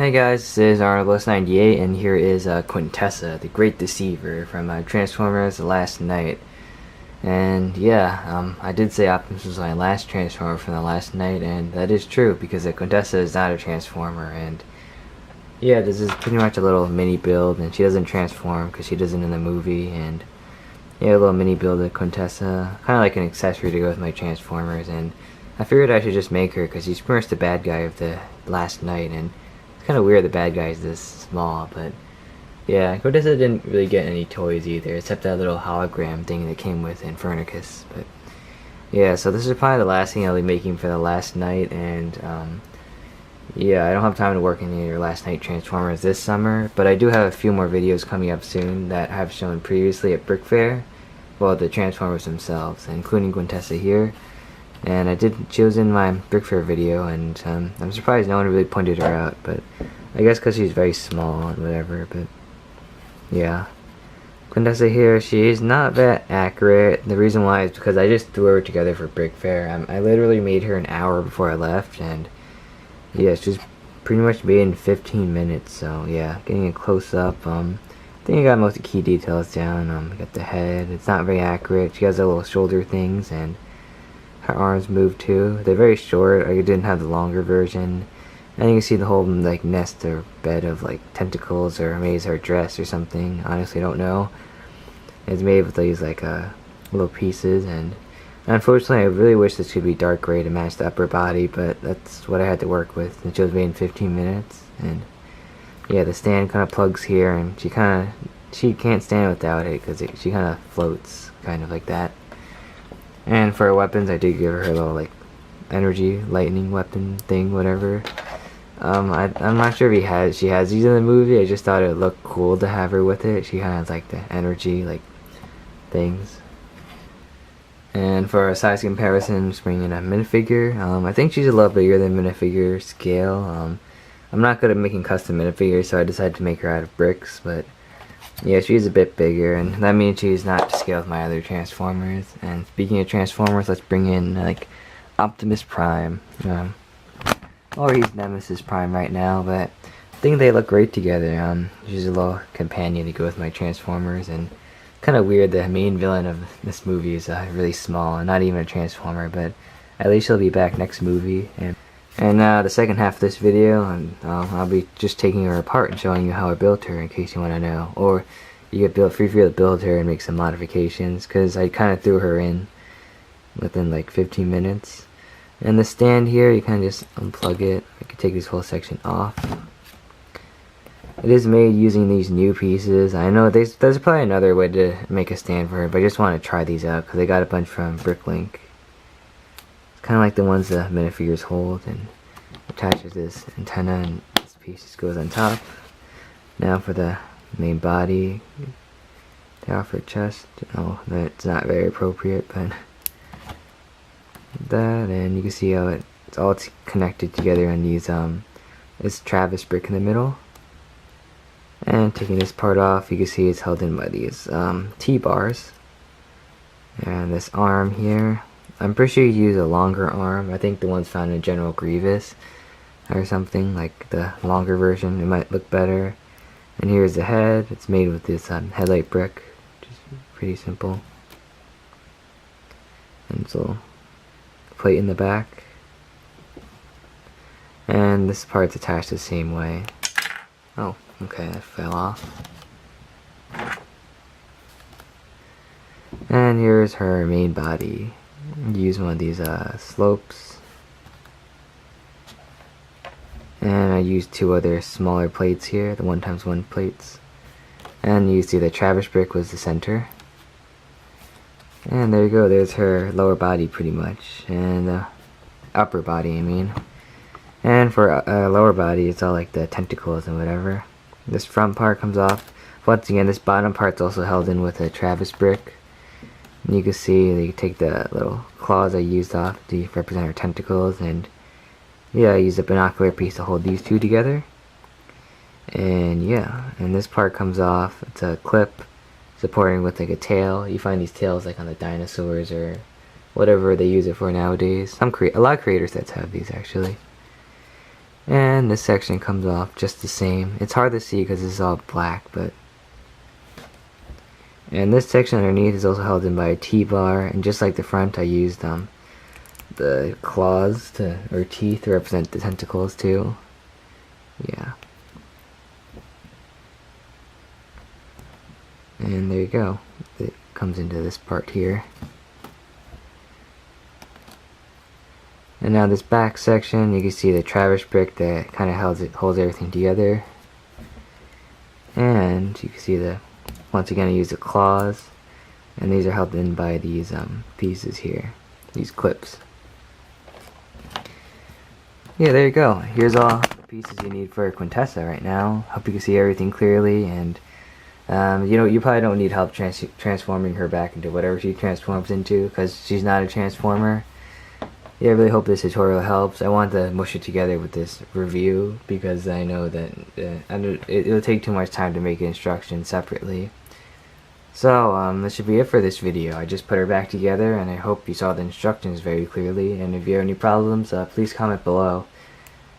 Hey guys, this is Arnold98, and here is Quintessa, the Great Deceiver from Transformers: The Last Night. And yeah, I did say Optimus was my last Transformer from the last night, and that is true because Quintessa is not a Transformer. And yeah, this is pretty much a little mini build, and she doesn't transform because she doesn't in the movie. And yeah, a little mini build of Quintessa, kind of like an accessory to go with my Transformers. And I figured I should just make her because she's pretty much the bad guy of the last night, and kind of weird the bad guy is this small. But yeah, Quintessa didn't really get any toys either, except that little hologram thing that came with Infernicus. But yeah, so this is probably the last thing I'll be making for the last night. And yeah, I don't have time to work in any of your last night Transformers this summer, but I do have a few more videos coming up soon that I've shown previously at Brickfair. Well, the Transformers themselves, including Quintessa here. And she was in my Brickfair video, and I'm surprised no one really pointed her out, but I guess because she's very small and whatever. But yeah, Quintessa here, she is not that accurate. The reason why is because I just threw her together for Brickfair. I literally made her an hour before I left, and yeah, she's pretty much made in 15 minutes. So yeah, getting a close up. I think I got most of the key details down. Got the head. It's not very accurate. She has the little shoulder things, and her arms move too. They're very short. I didn't have the longer version. And you can see the whole like nest or bed of like tentacles, or maybe it's her dress or something. Honestly, I don't know. It's made with these like little pieces, and unfortunately, I really wish this could be dark gray to match the upper body, but that's what I had to work with. And she was made in 15 minutes. And yeah, the stand kind of plugs here, and she can't stand without it because she kind of floats, kind of like that. And for her weapons, I did give her a little like energy lightning weapon thing, whatever. I'm not sure if she has these in the movie. I just thought it looked cool to have her with it. She kind of has like the energy like things. And for a size comparison, just bringing in a minifigure. I think she's a little bigger than minifigure scale. I'm not good at making custom minifigures, so I decided to make her out of bricks. But yeah, she's a bit bigger, and that means she's not to scale with my other Transformers. And speaking of Transformers, let's bring in like Optimus Prime. Or he's Nemesis Prime right now, but I think they look great together. She's a little companion to go with my Transformers, and kind of weird the main villain of this movie is really small and not even a Transformer, but at least she'll be back next movie. And the second half of this video, I'll be just taking her apart and showing you how I built her, in case you want to know. Or you could feel free to build her and make some modifications, because I kind of threw her in within like 15 minutes. And the stand here, you kind of just unplug it. I could take this whole section off. It is made using these new pieces. I know there's probably another way to make a stand for her, but I just want to try these out because I got a bunch from Bricklink. Kind of like the ones the minifigures hold, and attaches this antenna, and this piece just goes on top. Now for the main body, the offer chest. Oh, that's not very appropriate, but that, and you can see how it's all connected together on these this Travis brick in the middle. And taking this part off, you can see it's held in by these T-bars. And this arm here, I'm pretty sure you use a longer arm. I think the ones found in General Grievous or something, like the longer version, it might look better. And here's the head. It's made with this headlight brick, which is pretty simple. And so plate in the back. And this part's attached the same way. Oh, okay, that fell off. And here's her main body. Use one of these slopes, and I used two other smaller plates here, the 1x1 plates, and you see the Travis brick was the center. And there you go, there's her lower body pretty much, and upper body I mean. And for lower body, it's all like the tentacles and whatever. This front part comes off. Once again, this bottom part's also held in with a Travis brick. And you can see they take the little claws I used off to represent her tentacles, and yeah, I used a binocular piece to hold these two together. And yeah, and this part comes off. It's a clip supporting with like a tail. You find these tails like on the dinosaurs or whatever they use it for nowadays. A lot of creator sets have these actually. And this section comes off just the same. It's hard to see because it's all black, but... And this section underneath is also held in by a T-bar, and just like the front, I used the claws or teeth to represent the tentacles too. Yeah. And there you go. It comes into this part here. And now this back section, you can see the traverse brick that kind of holds everything together. And you can see once again I use the claws, and these are held in by these pieces here, these clips. Yeah, there you go. Here's all the pieces you need for Quintessa right now. Hope you can see everything clearly, and you probably don't need help transforming her back into whatever she transforms into, because she's not a transformer. Yeah, I really hope this tutorial helps. I want to mush it together with this review because I know that it'll take too much time to make instructions separately. So, that should be it for this video. I just put her back together, and I hope you saw the instructions very clearly. And if you have any problems, please comment below.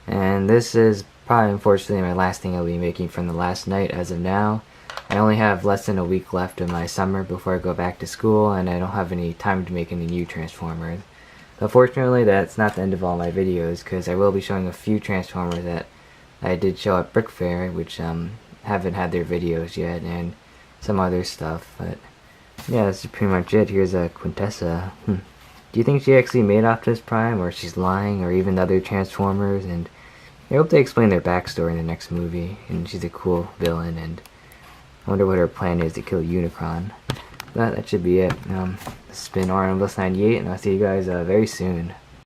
And this is probably, unfortunately, my last thing I'll be making from the last night as of now. I only have less than a week left of my summer before I go back to school, and I don't have any time to make any new Transformers. But fortunately, that's not the end of all my videos, because I will be showing a few Transformers that I did show at Brickfair, which haven't had their videos yet, and some other stuff. But yeah, that's pretty much it. Here's a Quintessa. Do you think she actually made Optimus Prime, or she's lying, or even the other Transformers? And I hope they explain their backstory in the next movie. And she's a cool villain, and I wonder what her plan is to kill Unicron. But that should be it. This has been Optimus 98, and I'll see you guys very soon.